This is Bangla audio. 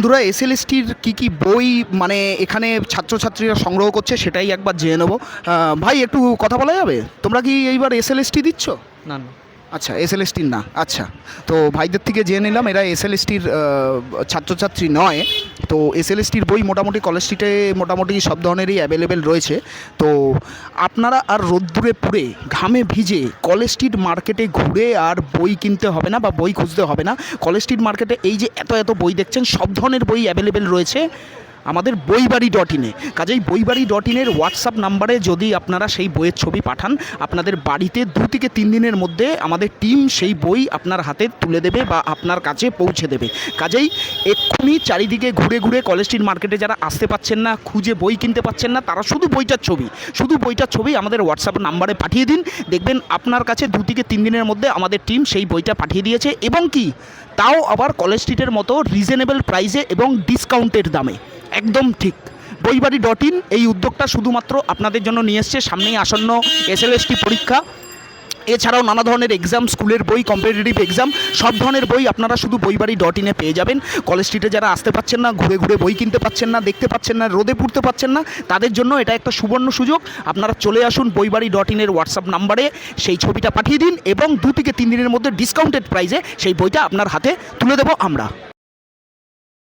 বন্ধুরা এসএলএসটির কী বই মানে এখানে ছাত্রছাত্রীরা সংগ্রহ করছে সেটাই একবার জেনে নেবো। ভাই একটু কথা বলা যাবে? তোমরা কি এইবার এসএলএসটি দিচ্ছ? না না। আচ্ছা, এসএলএসটির না। আচ্ছা, তো ভাইদের থেকে জেনে নিলাম এরা এসএলএসটির ছাত্রছাত্রী নয়। তো এসএলএসটির বই মোটামুটি কলেজ স্ট্রিটে মোটামুটি সব ধরনেরই অ্যাভেলেবেল রয়েছে। তো আপনারা আর রোদ্দুরে পুড়ে ঘামে ভিজে কলেজ স্ট্রিট মার্কেটে ঘুরে আর বই কিনতে হবে না বা বই খুঁজতে হবে না। কলেজ স্ট্রিট মার্কেটে এই যে এত এত বই দেখছেন, সব ধরনের বই অ্যাভেলেবেল রয়েছে আমাদের বইবাড়ি.ইনে। কাজেই বইবাড়ি.ইনের হোয়াটসঅ্যাপ নাম্বারে যদি আপনারা সেই বইয়ের ছবি পাঠান, আপনাদের বাড়িতে 2 থেকে 3 দিনের মধ্যে আমাদের টিম সেই বই আপনার হাতে তুলে দেবে বা আপনার কাছে পৌঁছে দেবে। কাজেই এক্ষুনি চারিদিকে ঘুরে ঘুরে কলেজ স্ট্রিট মার্কেটে যারা আসতে পারছেন না, খুঁজে বই কিনতে পারছেন না, তারা শুধু বইটার ছবি আমাদের হোয়াটসঅ্যাপ নাম্বারে পাঠিয়ে দিন। দেখবেন আপনার কাছে 2 থেকে 3 দিনের মধ্যে আমাদের টিম সেই বইটা পাঠিয়ে দিয়েছে, এবং কি তাও আবার কলেজ স্ট্রিটের মতো রিজনেবল প্রাইসে এবং ডিসকাউন্টের দামে। একদম ঠিক। বইবাড়ি.ইন এই উদ্যোগটা শুধুমাত্র আপনাদের জন্য নিয়ে এসছে। সামনেই আসন্ন এসএলএসটি পরীক্ষা, এছাড়াও নানা ধরনের এক্সাম, স্কুলের বই, কম্পিটিটিভ এক্সাম, সব ধরনের বই আপনারা শুধু বইবাড়ি.ইনে পেয়ে যাবেন। কলেজ স্ট্রিটে যারা আসতে পারছেন না, ঘুরে ঘুরে বই কিনতে পারছেন না, দেখতে পাচ্ছেন না, রোদে পুড়তে পারছেন না, তাদের জন্য এটা একটা সুবর্ণ সুযোগ। আপনারা চলে আসুন বইবাড়ি.ইনের হোয়াটসঅ্যাপ নাম্বারে, সেই ছবিটা পাঠিয়ে দিন এবং 2 থেকে 3 দিনের মধ্যে ডিসকাউন্টেড প্রাইসে সেই বইটা আপনার হাতে তুলে দেবো আমরা।